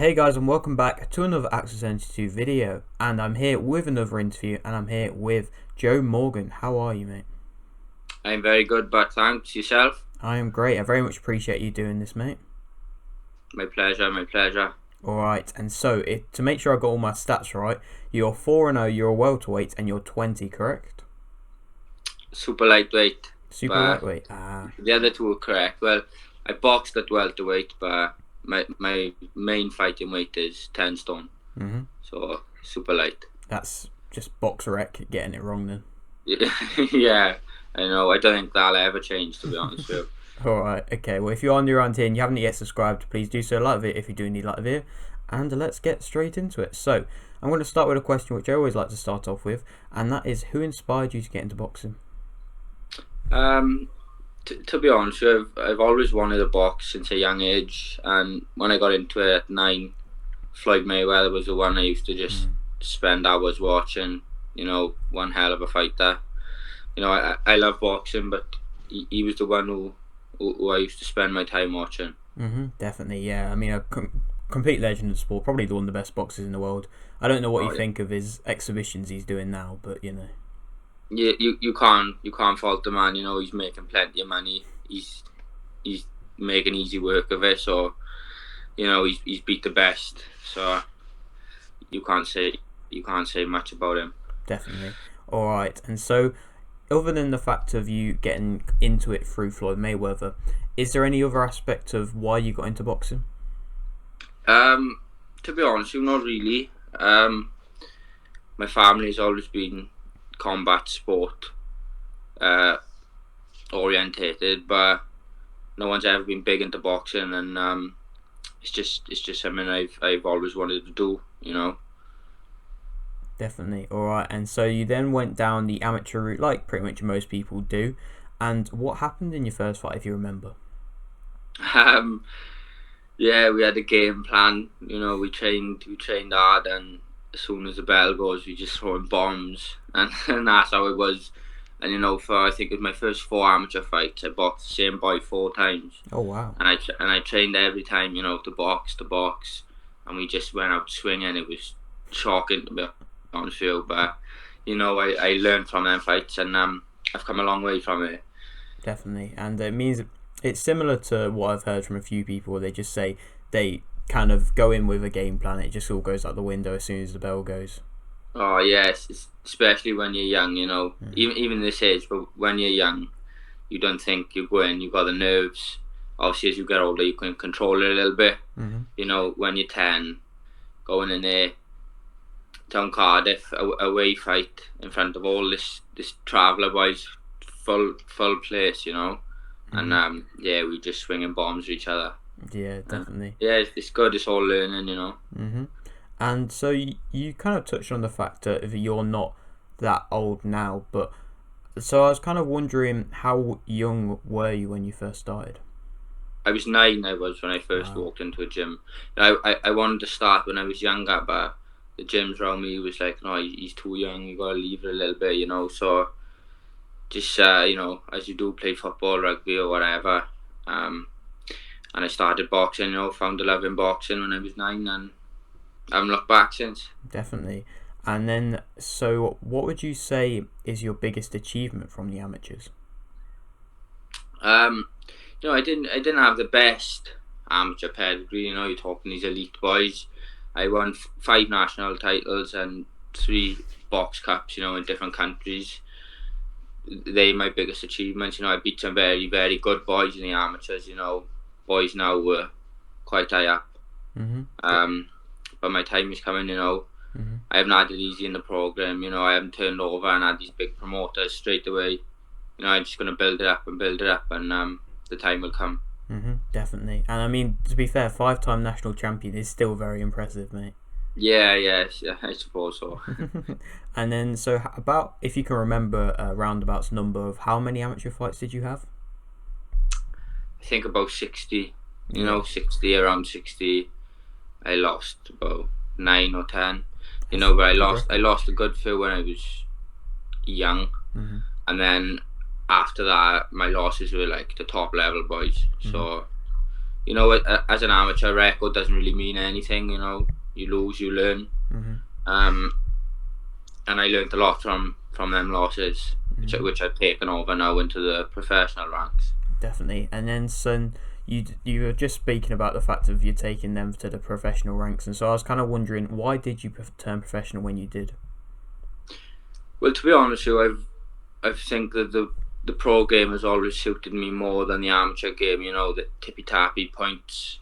Hey guys, and welcome back to another Access 72 video, and I'm here with another interview, and I'm here with Joe Morgan. How are you, mate? I'm very good, but thanks. Yourself? I am great. I very much appreciate you doing this, mate. My pleasure, my pleasure. Alright, and so to make sure I got all my stats right, you're 4-0, you're a welterweight, and you're 20, correct? Super lightweight, Super but lightweight. the other two are correct. Well, I boxed at welterweight, but my main fighting weight is 10 stone. Mm-hmm. So, super light. That's just box rec getting it wrong then. Yeah, I know. I don't think that'll ever change, to be honest with you. Alright, okay. Well, if you're new around here and you haven't yet subscribed, please do so. Like the video if you do need like the video. And let's get straight into it. So, I'm going to start with a question which I always like to start off with, and that is, who inspired you to get into boxing? To be honest with you, I've always wanted to box since a young age, and when I got into it at 9, Floyd Mayweather was the one I used to just spend hours watching. One hell of a fighter. I love boxing, but he was the one who I used to spend my time watching. Definitely, yeah. I mean, a complete legend of sport, probably one of the best boxers in the world. I don't know what you think of his exhibitions he's doing now, but you know. Yeah, you can't fault the man. He's making plenty of money. He's making easy work of it. So he's beat the best. So you can't say much about him. Definitely. All right, and so other than the fact of you getting into it through Floyd Mayweather, is there any other aspect of why you got into boxing? To be honest, not really. My family's always been combat sport orientated, but no one's ever been big into boxing, and it's just something I've always wanted to do. Definitely. All right, and so you then went down the amateur route, like pretty much most people do. And what happened in your first fight, if you remember? Yeah, we had a game plan. We trained hard, and as soon as the bell goes, we just throwing bombs, and that's how it was. And for I think it was my first 4 amateur fights, I boxed the same boy 4 times. Oh wow! And I trained every time, to box, and we just went out swinging. It was shocking, to be honest with you, but I learned from them fights, and I've come a long way from it. Definitely, and it means it's similar to what I've heard from a few people. Where they just say they kind of go in with a game plan. It just all goes out the window as soon as the bell goes. Oh yes, especially when you're young. Even this age, but when you're young, you don't think you go in. You got the nerves. Obviously, as you get older, you can control it a little bit. When you're 10, going in there, down Cardiff, away fight in front of all this traveller boys, full place, and yeah, we just swinging bombs at each other. Yeah, definitely. Yeah, it's good. It's all learning, And so you kind of touched on the fact that you're not that old now, but so I was kind of wondering, how young were you when you first started? I was 9. I was when I first walked into a gym. I wanted to start when I was younger, but the gyms around me was like, no, he's too young. You gotta leave it a little bit, So just as you do, play football, rugby, or whatever. And I started boxing. Found a love in boxing when I was 9, and I haven't looked back since. Definitely. And then, so what would you say is your biggest achievement from the amateurs? I didn't have the best amateur pedigree. You're talking these elite boys. I won 5 national titles and 3 box cups. In different countries. They my biggest achievements. I beat some very, very good boys in the amateurs. Boys now were quite high up. But my time is coming. I haven't had it easy in the program. I haven't turned over and had these big promoters straight away. I'm just going to build it up, and the time will come. Definitely. And I mean, to be fair, 5-time national champion is still very impressive, mate. Yeah, I suppose so. And then, so about, if you can remember a roundabouts number of how many amateur fights did you have? I think about 60. 60, around 60. I lost about 9 or 10. But I lost a good few when I was young, and then after that, my losses were like the top level boys. So you know, as an amateur, record doesn't really mean anything. You know, you lose, you learn. And I learned a lot from them losses, which I've taken over now into the professional ranks. Definitely. And then, son, you were just speaking about the fact of you taking them to the professional ranks, and so I was kind of wondering, why did you turn professional when you did? Well, to be honest with you, I think that the pro game has always suited me more than the amateur game. You know, the tippy tappy points.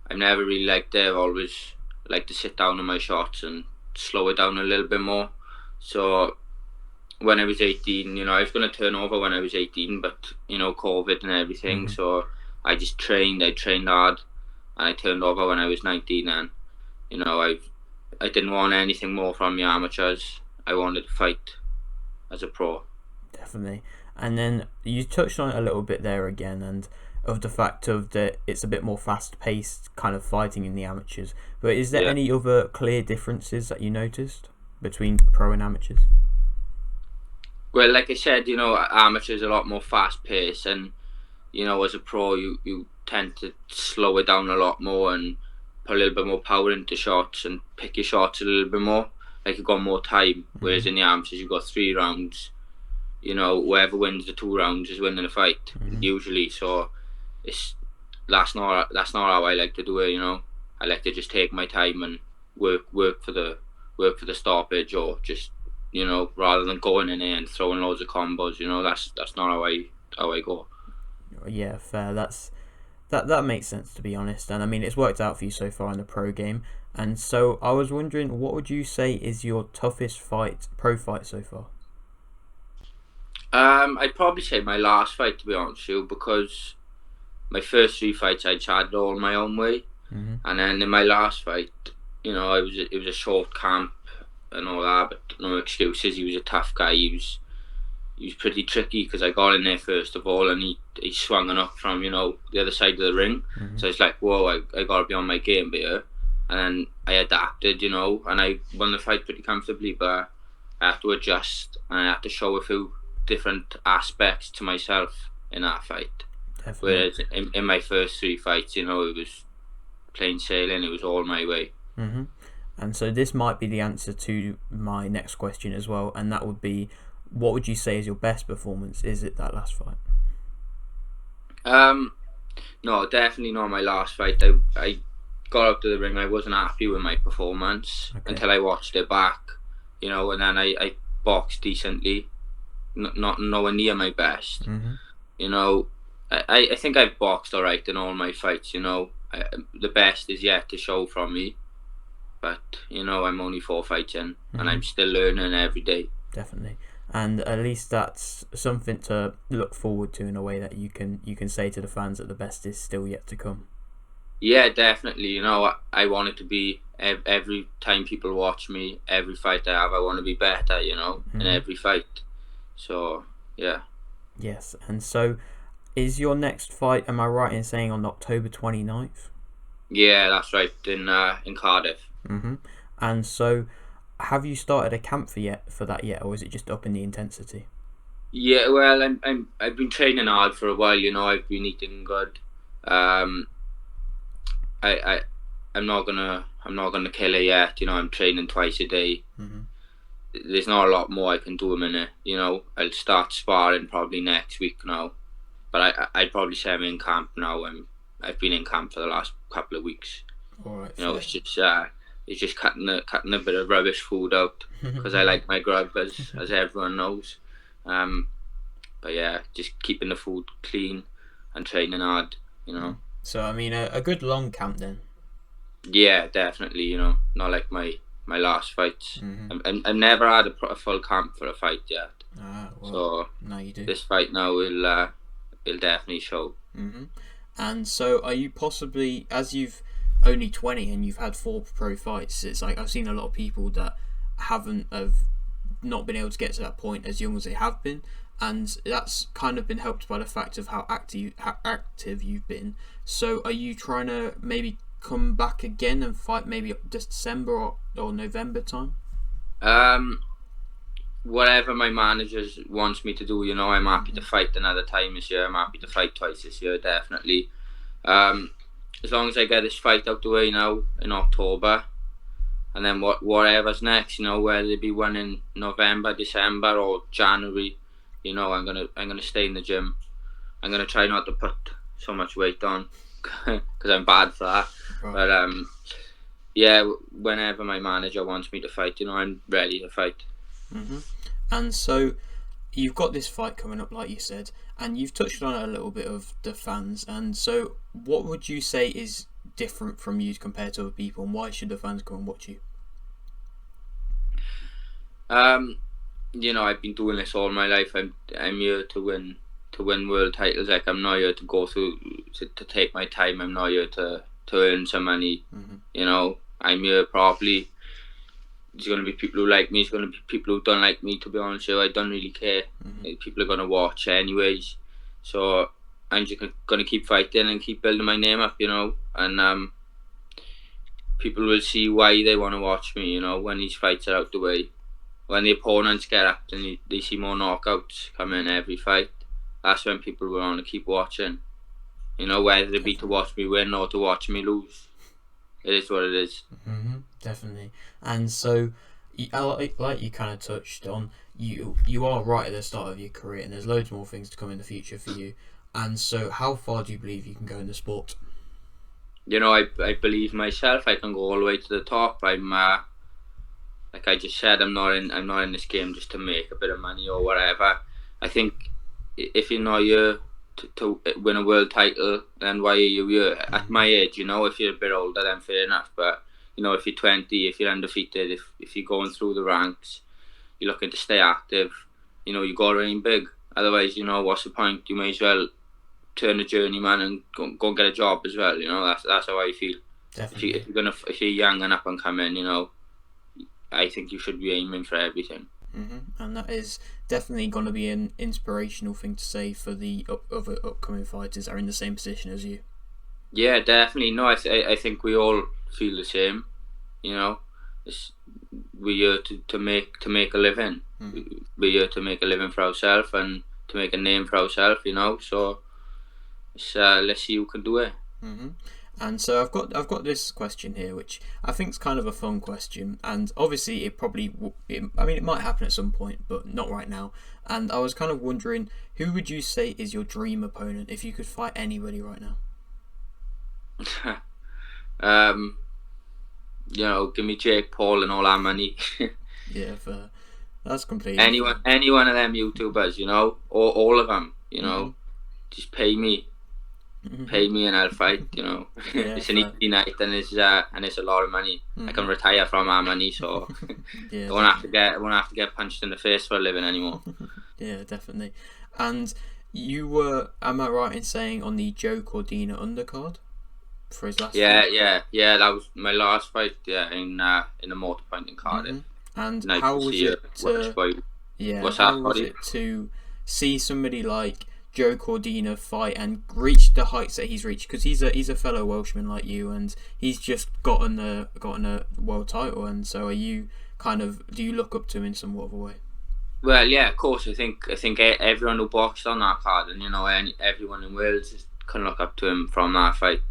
I've never really liked it. I've always liked to sit down on my shots and slow it down a little bit more. So when I was 18, you know, I was going to turn over when I was 18, but, you know, COVID and everything. So I just trained. I trained hard, and I turned over when I was 19. And, you know, I didn't want anything more from the amateurs. I wanted to fight as a pro. Definitely. And then you touched on it a little bit there again, and of the fact of that it's a bit more fast-paced kind of fighting in the amateurs. But is there any other clear differences that you noticed between pro and amateurs? Well, like I said, you know, amateurs are a lot more fast-paced, and, you know, as a pro, you tend to slow it down a lot more and put a little bit more power into shots and pick your shots a little bit more. Like, you've got more time, whereas in the amateurs, you've got 3 rounds. You know, whoever wins the 2 rounds is winning the fight, usually. So that's not how I like to do it. You know, I like to just take my time and work for the stoppage, or just, you know, rather than going in there and throwing loads of combos. You know, that's not how I go. Yeah, fair. That makes sense, to be honest. And I mean, it's worked out for you so far in the pro game. And so I was wondering, what would you say is your toughest pro fight so far? I'd probably say my last fight, to be honest with you, because my first 3 fights I had all my own way, and then in my last fight, you know, it was a short camp and all that, but no excuses. He was a tough guy. He was pretty tricky, because I got in there first of all, and he swung up from, you know, the other side of the ring. So it's like, whoa, I got to be on my game here. And then I adapted, you know, and I won the fight pretty comfortably, but I had to adjust, and I had to show a few different aspects to myself in that fight. Definitely. Whereas in my first 3 fights, you know, it was plain sailing. It was all my way. And so this might be the answer to my next question as well, and that would be, what would you say is your best performance? Is it that last fight? No, definitely not my last fight. I got up to the ring. I wasn't happy with my performance until I watched it back, you know, and then I boxed decently. Not nowhere near my best. You know, I think I've boxed all right in all my fights. You know, the best is yet to show from me, but, you know, I'm only 4 fights in, and I'm still learning every day. Definitely. And at least that's something to look forward to, in a way that you can say to the fans that the best is still yet to come. Yeah, definitely. You know, I want it to be, every time people watch me, every fight I have, I want to be better, you know, in every fight. So, yeah. Yes, and so is your next fight, am I right in saying, on October 29th? Yeah, that's right, in Cardiff. And so, have you started a camp for that yet, or is it just up in the intensity? Yeah, well, I've been training hard for a while, you know. I've been eating good. I'm not gonna kill it yet, you know. I'm training twice a day. There's not a lot more I can do a minute, you know. I'll start sparring probably next week now, but I'd probably say I'm in camp now. I've been in camp for the last couple of weeks. All right, you know, it's just cutting a bit of rubbish food out, because I like my grub, as everyone knows. But yeah, just keeping the food clean and training hard, you know. So I mean, a good long camp then. Yeah, definitely. You know, not like my last fights. I've never had a full camp for a fight yet. Well, so now you do. This fight now will definitely show. And so, are you possibly, as you've only 20 and you've had 4 pro fights, it's like I've seen a lot of people that have not been able to get to that point as young as they have been, and that's kind of been helped by the fact of how active you've been. So are you trying to maybe come back again and fight maybe December or November time? Whatever my manager wants me to do, you know, I'm happy to fight another time this year. I'm happy to fight twice this year, definitely. as long as I get this fight out the way now in October, and then whatever's next, whether it be one in November, December, or January, I'm gonna stay in the gym. I'm gonna try not to put so much weight on because I'm bad for that. Right. But yeah, whenever my manager wants me to fight, I'm ready to fight. Mm-hmm. And so you've got this fight coming up, like you said, and you've touched on it a little bit of the fans. And so, what would you say is different from you compared to other people, and why should the fans come and watch you? I've been doing this all my life. I'm here to win world titles. Like, I'm not here to go through to take my time. I'm not here to earn some money. Mm-hmm. I'm here probably. There's going to be people who like me. There's going to be people who don't like me. To be honest with you, I don't really care. Mm-hmm. People are going to watch anyways. So I'm just going to keep fighting and keep building my name up, and people will see why they want to watch me, when these fights are out the way. When the opponents get up and they see more knockouts come in every fight, that's when people will want to keep watching. Whether it be to watch me win or to watch me lose. It is what it is. Mm-hmm, definitely. And so, like you kind of touched on, you are right at the start of your career, and there's loads more things to come in the future for you. And so, how far do you believe you can go in the sport? I believe myself. I can go all the way to the top. I'm like I just said, I'm not in this game just to make a bit of money or whatever. I think if you're not here to win a world title, then why are you here? At my age, if you're a bit older, then fair enough. But if you're 20, if you're undefeated, if you're going through the ranks, you're looking to stay active, you got to aim big. Otherwise, what's the point? You may as well turn a journeyman and go and get a job as well. That's how I feel. Definitely. If you're young and up and coming, I think you should be aiming for everything. Mm-hmm. And that is definitely going to be an inspirational thing to say for the other upcoming fighters that are in the same position as you. Yeah, definitely. No, I think we all feel the same. We're here to make a living. Mm-hmm. We're here to make a living for ourselves and to make a name for ourselves. So let's see who can do it. Mm-hmm. And so I've got this question here, which I think is kind of a fun question, and obviously it might happen at some point, but not right now. And I was kind of wondering, who would you say is your dream opponent if you could fight anybody right now? Give me Jake Paul and all our money. Yeah, fair. That's completely any one of them YouTubers, all of them, mm-hmm. Just pay me. Mm-hmm. Pay me and I'll fight. Yeah, it's an easy night and it's a lot of money. Mm-hmm. I can retire from our money, so yeah, I won't have to get punched in the face for a living anymore. Yeah, definitely. And you were, am I right in saying, on the Joe Cordina undercard for his last fight? Yeah. That was my last fight. Yeah, in the Motor Point in Cardiff. Mm-hmm. And how was it? How was it to see somebody like Joe Cordina fight and reach the heights that he's reached? Because he's a fellow Welshman like you, and he's just gotten a world title. And so, do you look up to him in somewhat of a way? Well, yeah, of course. I think everyone who boxed on that card, and everyone in Wales can look up to him from that fight.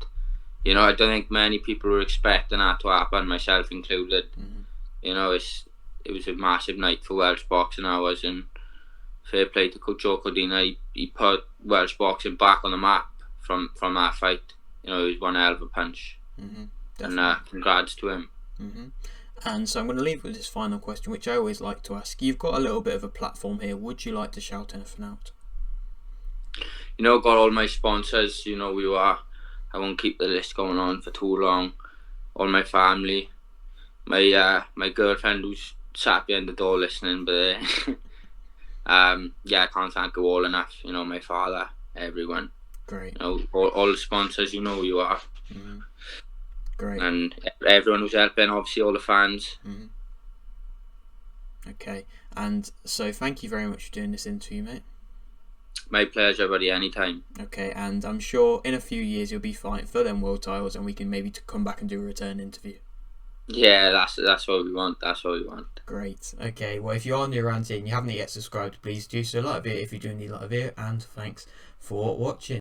I don't think many people were expecting that to happen, myself included. Mm-hmm. It was a massive night for Welsh boxing. And fair play to Joe Cordina. He put Welsh boxing back on the map from that fight. It was one hell of a punch. Mm-hmm, and congrats to him. Mm-hmm. And so I'm going to leave with this final question, which I always like to ask. You've got a little bit of a platform here. Would you like to shout anything out? Got all my sponsors. We are. I won't keep the list going on for too long. All my family, my girlfriend who's sat behind the door listening, but. I can't thank you all enough. My father, everyone. Great. All the sponsors, who you are. Mm-hmm. Great. And everyone who's helping, obviously all the fans. Mm-hmm. Okay, and so thank you very much for doing this interview, mate. My pleasure, buddy, anytime. Okay, and I'm sure in a few years you'll be fighting for them world titles, and we can maybe come back and do a return interview. Yeah, that's what we want. That's what we want. Great. Okay, well, if you're on the around here and you haven't yet subscribed, please do so. Like a video if you do need like a video, and thanks for watching.